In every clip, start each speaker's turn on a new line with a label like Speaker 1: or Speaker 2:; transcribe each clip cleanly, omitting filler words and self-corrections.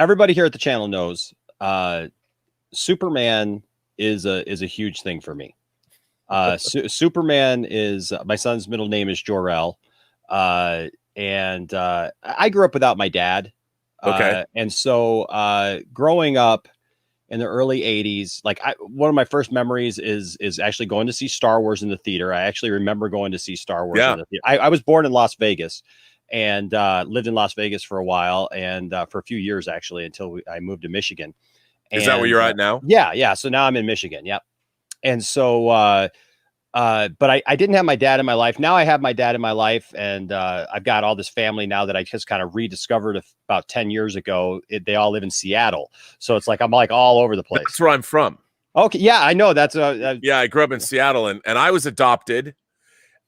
Speaker 1: everybody here at the channel knows Superman is a huge thing for me. Superman is my son's middle name is Jor-El. And I grew up without my dad.
Speaker 2: Okay.
Speaker 1: And so growing up in the early 80s, like one of my first memories is actually going to see Star Wars in the theater. I actually remember going to see Star Wars in the theater. I was born in Las Vegas and lived in Las Vegas for a while and for a few years, actually, until I moved to Michigan.
Speaker 2: Is that where you're at now?
Speaker 1: Yeah. So now I'm in Michigan. Yep. And so but I didn't have my dad in my life. Now I have my dad in my life, and I've got all this family now that I just kind of rediscovered about 10 years ago. They all live in Seattle. So it's like I'm like all over the place.
Speaker 2: That's where I'm from.
Speaker 1: Okay. Yeah, I know. That's
Speaker 2: yeah, I grew up in Seattle, and I was adopted.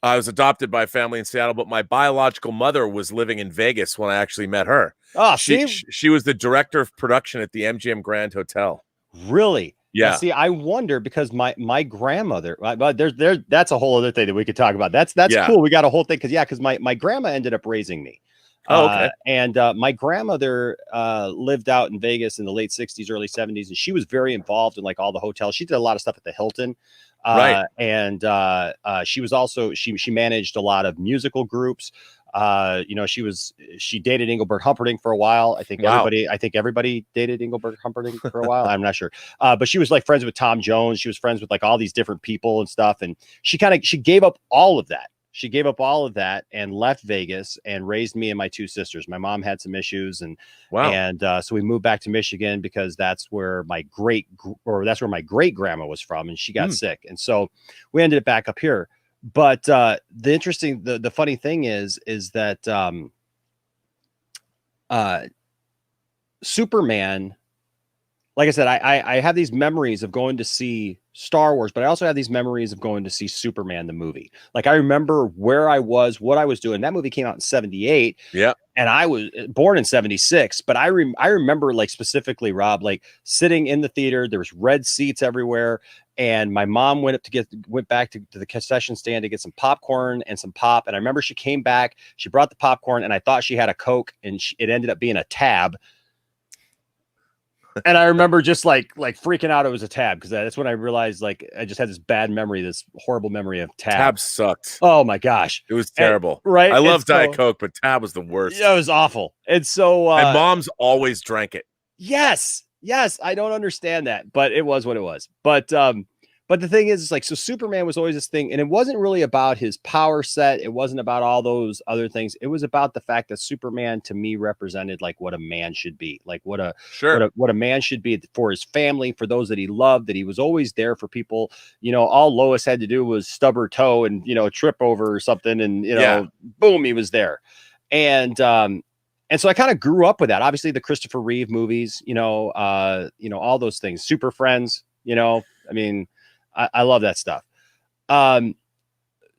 Speaker 2: I was adopted by a family in Seattle, but my biological mother was living in Vegas when I actually met her.
Speaker 1: Oh,
Speaker 2: she was the director of production at the MGM Grand Hotel.
Speaker 1: Really?
Speaker 2: Yeah.
Speaker 1: Now, see, I wonder because my grandmother, but that's a whole other thing that we could talk about. That's cool. We got a whole thing because my grandma ended up raising me.
Speaker 2: Oh, okay.
Speaker 1: And my grandmother lived out in Vegas in the late 60s, early 70s, and she was very involved in like all the hotels. She did a lot of stuff at the Hilton.
Speaker 2: Right.
Speaker 1: And she was also she managed a lot of musical groups. She dated Engelbert Humperdinck for a while. I think everybody dated Engelbert Humperdinck for a while. I'm not sure. But she was like friends with Tom Jones. She was friends with like all these different people and stuff. And she gave up all of that. She gave up all of that and left Vegas and raised me and my two sisters. My mom had some issues and so we moved back to Michigan because that's where my great grandma was from, and she got sick. And so we ended up back up here. But the funny thing is that Superman, like I said, I have these memories of going to see Star Wars, but I also have these memories of going to see Superman, the movie. Like I remember where I was, what I was doing. That movie came out in 78.
Speaker 2: Yeah.
Speaker 1: And I was born in 76, but I remember like specifically, Rob, like sitting in the theater, there was red seats everywhere. And my mom went back to the concession stand to get some popcorn and some pop. And I remember she came back, she brought the popcorn, and I thought she had a Coke, and it ended up being a Tab. And I remember just like freaking out it was a Tab, because that's when I realized like I just had this bad memory, this horrible memory of Tab.
Speaker 2: Tab sucked.
Speaker 1: Oh my gosh.
Speaker 2: It was terrible.
Speaker 1: Right.
Speaker 2: I love Diet Coke, but Tab was the worst.
Speaker 1: Yeah, it was awful. And so
Speaker 2: my mom's always drank it.
Speaker 1: Yes. I don't understand that, but it was what it was. But the thing is, like, so Superman was always this thing, and it wasn't really about his power set. It wasn't about all those other things. It was about the fact that Superman, to me, represented like what a man should be, like what a man should be for his family, for those that he loved, that he was always there for people. You know, all Lois had to do was stub her toe and, trip over or something. And, boom, he was there. And so I kind of grew up with that. Obviously the Christopher Reeve movies, all those things, Super Friends, I mean, I love that stuff.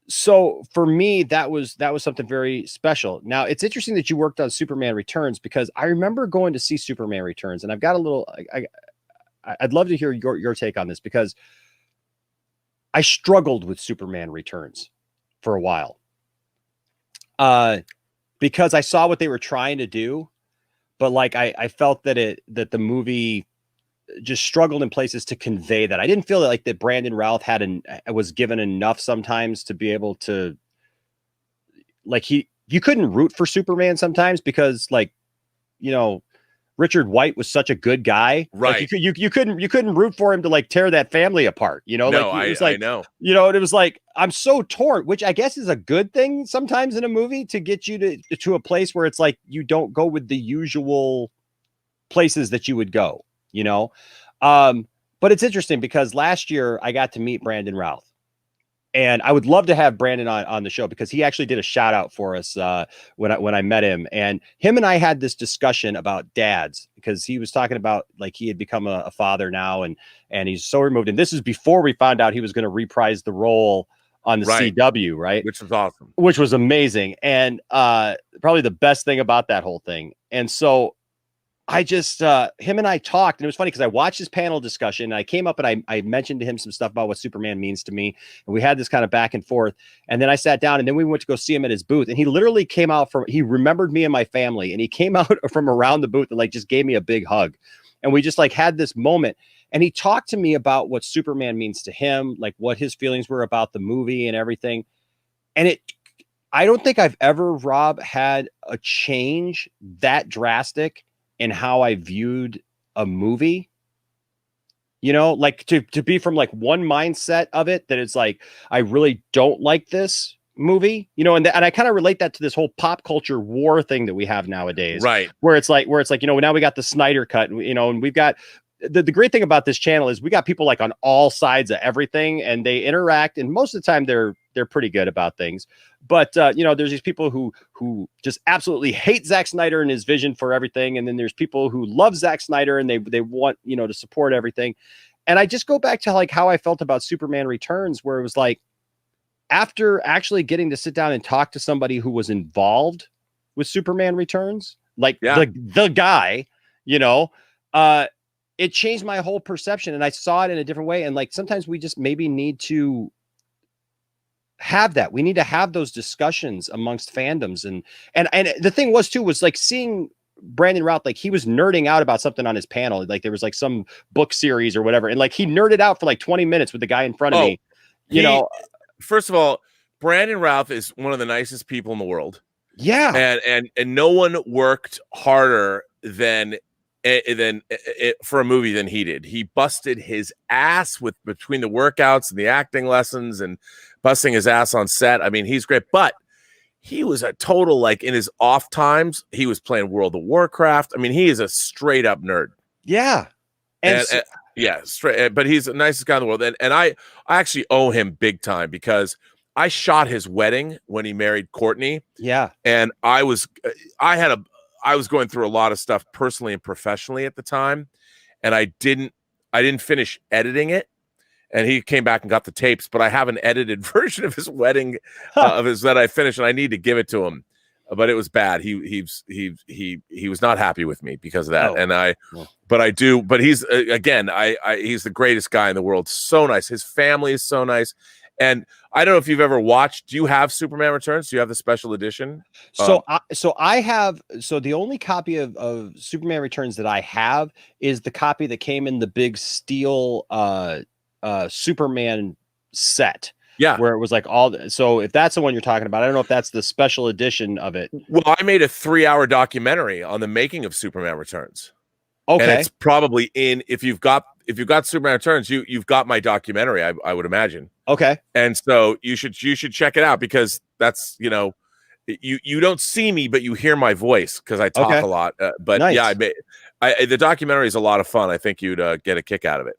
Speaker 1: So for me, that was something very special. Now it's interesting that you worked on Superman Returns, because I remember going to see Superman Returns, and I've got a little, I'd love to hear your take on this, because I struggled with Superman Returns for a while. Because I saw what they were trying to do, but like, I felt that the movie just struggled in places to convey that. I didn't feel that Brandon Routh was given enough sometimes to be able to, like, you couldn't root for Superman sometimes because, like, Richard White was such a good guy,
Speaker 2: right?
Speaker 1: Like you couldn't root for him to like tear that family apart,
Speaker 2: No,
Speaker 1: like it was like,
Speaker 2: I know,
Speaker 1: and it was like, I'm so torn, which I guess is a good thing sometimes in a movie, to get you to a place where it's like you don't go with the usual places that you would go, but it's interesting because last year I got to meet Brandon Routh. And I would love to have Brandon on the show, because he actually did a shout out for us when I met him. And him and I had this discussion about dads, because he was talking about like he had become a father now, and he's so removed. And this is before we found out he was going to reprise the role on the CW, right?
Speaker 2: Which was awesome.
Speaker 1: Which was amazing. And probably the best thing about that whole thing. And so I just him and I talked, and it was funny because I watched his panel discussion, and I came up and I mentioned to him some stuff about what Superman means to me, and we had this kind of back and forth. And then I sat down, and then we went to go see him at his booth, and he literally came out he remembered me and my family, and he came out from around the booth and like just gave me a big hug, and we just like had this moment. And he talked to me about what Superman means to him, like what his feelings were about the movie and everything. And I don't think I've ever, Rob, had a change that drastic in how I viewed a movie, like to be from like one mindset of it that it's like, I really don't like this movie, and I kind of relate that to this whole pop culture war thing that we have nowadays,
Speaker 2: right?
Speaker 1: Where it's like, now we got the Snyder cut, and we've got the great thing about this channel is we got people like on all sides of everything, and they interact, and most of the time they're pretty good about things. But there's these people who just absolutely hate Zack Snyder and his vision for everything, and then there's people who love Zack Snyder and they want to support everything. And I just go back to like how I felt about Superman Returns, where it was like, after actually getting to sit down and talk to somebody who was involved with Superman Returns, like the guy, it changed my whole perception, and I saw it in a different way. And like, sometimes we just maybe need to have that. We need to have those discussions amongst fandoms. And the thing was like seeing Brandon Routh, like he was nerding out about something on his panel. Like there was like some book series or whatever. And like, he nerded out for like 20 minutes with the guy in front of me,
Speaker 2: First of all, Brandon Routh is one of the nicest people in the world.
Speaker 1: Yeah.
Speaker 2: And no one worked harder than for a movie than he did. He busted his ass between the workouts and the acting lessons and busting his ass on set. I mean, he's great, but he was a total, like, in his off times, he was playing World of Warcraft. I mean, he is a straight up nerd.
Speaker 1: Yeah.
Speaker 2: Yeah, straight. But he's the nicest guy in the world. And I actually owe him big time because I shot his wedding when he married Courtney.
Speaker 1: Yeah.
Speaker 2: And I was going through a lot of stuff personally and professionally at the time, and I didn't finish editing it. And he came back and got the tapes, but I have an edited version of his wedding that I finished, and I need to give it to him. But it was bad. He was not happy with me because of that.
Speaker 1: Oh.
Speaker 2: And but he's again, he's the greatest guy in the world. So nice. His family is so nice. And I don't know if you've ever watched. Do you have Superman Returns? Do you have the special edition?
Speaker 1: So I have. So the only copy of Superman Returns that I have is the copy that came in the big steel Superman set.
Speaker 2: Yeah,
Speaker 1: where it was like all. So if that's the one you're talking about, I don't know if that's the special edition of it.
Speaker 2: Well, I made a 3-hour documentary on the making of Superman Returns.
Speaker 1: Okay,
Speaker 2: and it's probably if you've got Superman Returns, you've got my documentary. I would imagine.
Speaker 1: Okay,
Speaker 2: and so you should check it out because that's you don't see me, but you hear my voice because I talk a lot. But nice. Yeah, the documentary is a lot of fun. I think you'd get a kick out of it.